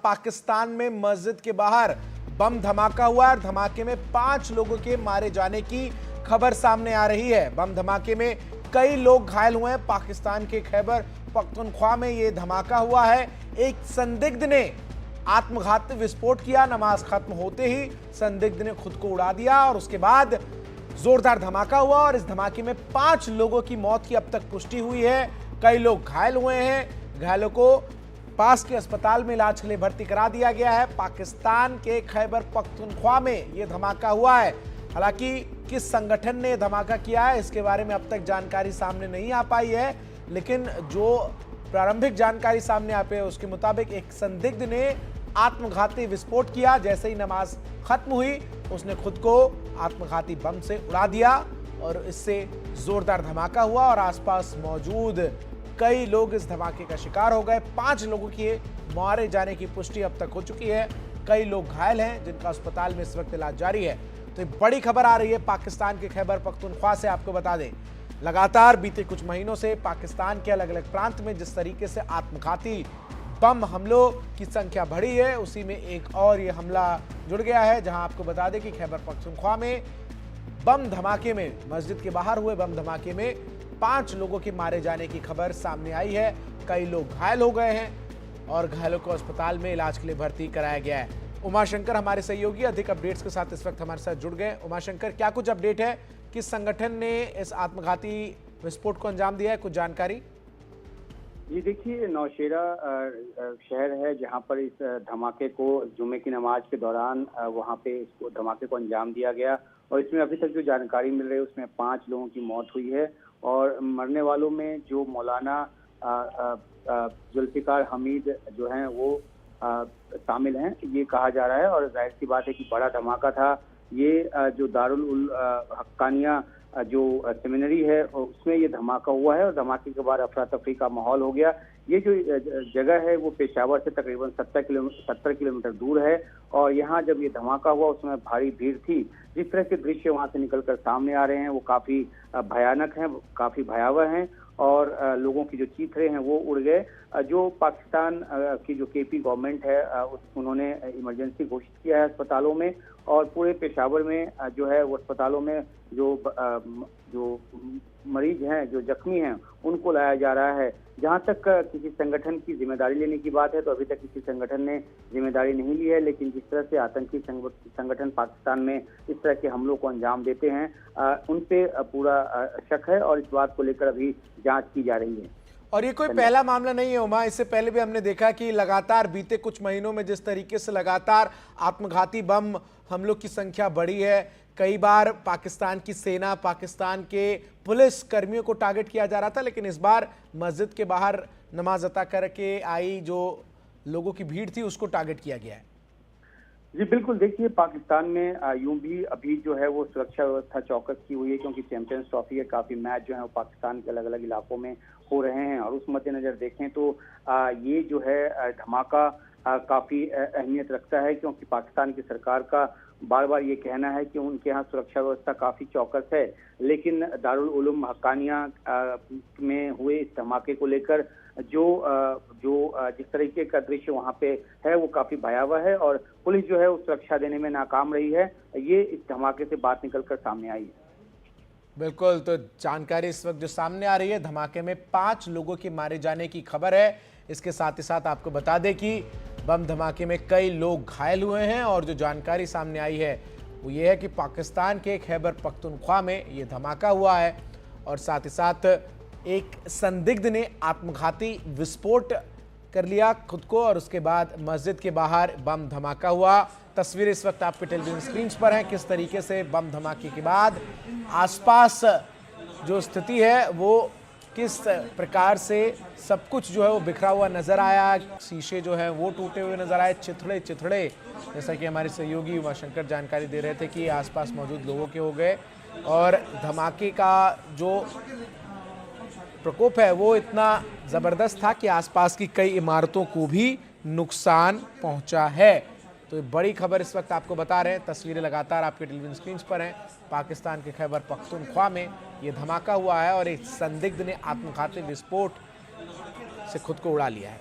पाकिस्तान में मस्जिद के बाहर बम धमाका हुआ और धमाके में 5 लोगों के मारे जाने की खबर सामने आ रही है। बम धमाके में कई लोग घायल हुए हैं। पाकिस्तान के खैबर पख्तूनख्वा में यह धमाका हुआ है। एक संदिग्ध ने आत्मघाती विस्फोट किया। नमाज खत्म होते ही संदिग्ध ने खुद को उड़ा दिया और उसके बाद जोरदार धमाका हुआ और इस धमाके में 5 लोगों की मौत की अब तक पुष्टि हुई है। कई लोग घायल हुए हैं। घायलों को पास के अस्पताल में इलाज के लिए भर्ती करा दिया गया है। पाकिस्तान के खैबर पख्तूनख्वा में यह धमाका हुआ है। हालांकि किस संगठन ने धमाका किया है इसके बारे में अब तक जानकारी सामने नहीं आ पाई है, लेकिन जो प्रारंभिक जानकारी सामने आ पाई है उसके मुताबिक एक संदिग्ध ने आत्मघाती विस्फोट किया। जैसे ही नमाज खत्म हुई उसने खुद को आत्मघाती बम से उड़ा दिया और इससे जोरदार धमाका हुआ और आसपास मौजूद कई लोग इस धमाके का शिकार हो गए। 5 लोगों के मारे जाने की पुष्टि अब तक हो चुकी है। कई लोग घायल हैं जिनका अस्पताल में इस वक्त इलाज जारी है। तो एक बड़ी खबर आ रही है पाकिस्तान के खैबर पख्तूनख्वा से। आपको बता दें, लगातार बीते कुछ महीनों से पाकिस्तान के अलग अलग प्रांत में जिस तरीके से आत्मघाती बम हमलों की संख्या बढ़ी है, उसी में एक और ये हमला जुड़ गया है। जहां आपको बता दें कि खैबर पख्तूनख्वा में बम धमाके में, मस्जिद के बाहर हुए बम धमाके में 5 लोगों के मारे जाने की खबर सामने आई है। कई लोग घायल हो गए हैं और घायलों को अस्पताल में इलाज के लिए भर्ती कराया गया है। उमाशंकर हमारे सहयोगी अधिक अपडेट्स के साथ इस वक्त हमारे साथ जुड़ गए। उमाशंकर, क्या कुछ अपडेट है? किस संगठन ने इस आत्मघाती विस्फोट को अंजाम दिया है, कुछ जानकारी? जी देखिए, नौशेरा शहर है जहां पर इस धमाके को जुमे की नमाज के दौरान वहां पे इसको धमाके को अंजाम दिया गया और इसमें अभी तक जो जानकारी मिल रही है उसमें 5 लोगों की मौत हुई है और मरने वालों में जो मौलाना जुल्फिकार हमीद जो हैं वो शामिल हैं, ये कहा जा रहा है। और जाहिर सी बात है कि बड़ा धमाका था ये। जो दारुल उल हक्कानिया जो सेमिनरी है उसमें ये धमाका हुआ है और धमाके के बाद अफरा तफरी का माहौल हो गया। ये जो जगह है वो पेशावर से तकरीबन 70 किलोमीटर दूर है और यहाँ जब ये धमाका हुआ उसमें भारी भीड़ थी। जिस तरह के दृश्य वहाँ से निकलकर सामने आ रहे हैं वो काफी भयानक हैं, काफी भयावह हैं और लोगों की जो चीथड़े हैं वो उड़ गए। जो पाकिस्तान की जो केपी गवर्नमेंट है उन्होंने इमरजेंसी घोषित किया है अस्पतालों में और पूरे पेशावर में जो है वो अस्पतालों में जो मरीज हैं, जो जख्मी हैं, उनको लाया जा रहा है। जहां तक किसी संगठन की जिम्मेदारी लेने की बात है तो अभी तक किसी संगठन ने जिम्मेदारी नहीं ली है, लेकिन जिस तरह से आतंकी संगठन पाकिस्तान में इस तरह के हमलों को अंजाम देते हैं उन पे पूरा शक है और इस बात को लेकर अभी जांच की जा रही है। और ये कोई पहला मामला नहीं है उमा, इससे पहले भी हमने देखा कि लगातार बीते कुछ महीनों में जिस तरीके से लगातार आत्मघाती बम हमलों की संख्या बढ़ी है। कई बार पाकिस्तान की सेना, पाकिस्तान के पुलिस कर्मियों को टारगेट किया जा रहा था, लेकिन इस बार मस्जिद के बाहर नमाज अता करके आई जो लोगों की भीड़ थी उसको टारगेट किया गया है। जी बिल्कुल, देखिए पाकिस्तान में यूं भी अभी जो है वो सुरक्षा व्यवस्था चौकस की हुई है क्योंकि चैंपियंस ट्रॉफी के काफी मैच जो है वो पाकिस्तान के अलग अलग इलाकों में हो रहे हैं और उस मद्देनजर देखें तो ये जो है धमाका काफी अहमियत रखता है क्योंकि पाकिस्तान की सरकार का बार बार ये कहना है कि उनके यहाँ सुरक्षा व्यवस्था काफी चौकस है, लेकिन दारुल उलूम हक्कानिया में हुए इस धमाके को लेकर जो जिस तरीके का दृश्य वहाँ पे है वो काफी भयावह है और पुलिस जो है वो सुरक्षा देने में नाकाम रही है। ये इस धमाके से बात निकलकर सामने आई है। बिल्कुल, तो जानकारी इस वक्त जो सामने आ रही है, धमाके में 5 लोगों के मारे जाने की खबर है। इसके साथ ही साथ आपको बता दें कि बम धमाके में कई लोग घायल हुए हैं और जो जानकारी सामने आई है वो ये है कि पाकिस्तान के खैबर पख्तूनख्वा में ये धमाका हुआ है और साथ ही साथ एक संदिग्ध ने आत्मघाती विस्फोट कर लिया खुद को और उसके बाद मस्जिद के बाहर बम धमाका हुआ। तस्वीरें इस वक्त आपके टेलीविजन स्क्रीन पर हैं किस तरीके से बम धमाके के बाद आसपास जो स्थिति है वो किस प्रकार से सब कुछ जो है वो बिखरा हुआ नजर आया। शीशे जो है वो टूटे हुए नजर आए, चिथड़े जैसा कि हमारे सहयोगी उमाशंकर जानकारी दे रहे थे कि आसपास मौजूद लोगों के हो गए और धमाके का जो प्रकोप है वो इतना जबरदस्त था कि आसपास की कई इमारतों को भी नुकसान पहुंचा है। तो ये बड़ी खबर इस वक्त आपको बता रहे हैं, तस्वीरें लगातार आपके टेलीविजन स्क्रीन पर हैं। पाकिस्तान के खैबर पख्तूनख्वा में ये धमाका हुआ है और एक संदिग्ध ने आत्मघाती विस्फोट से खुद को उड़ा लिया है।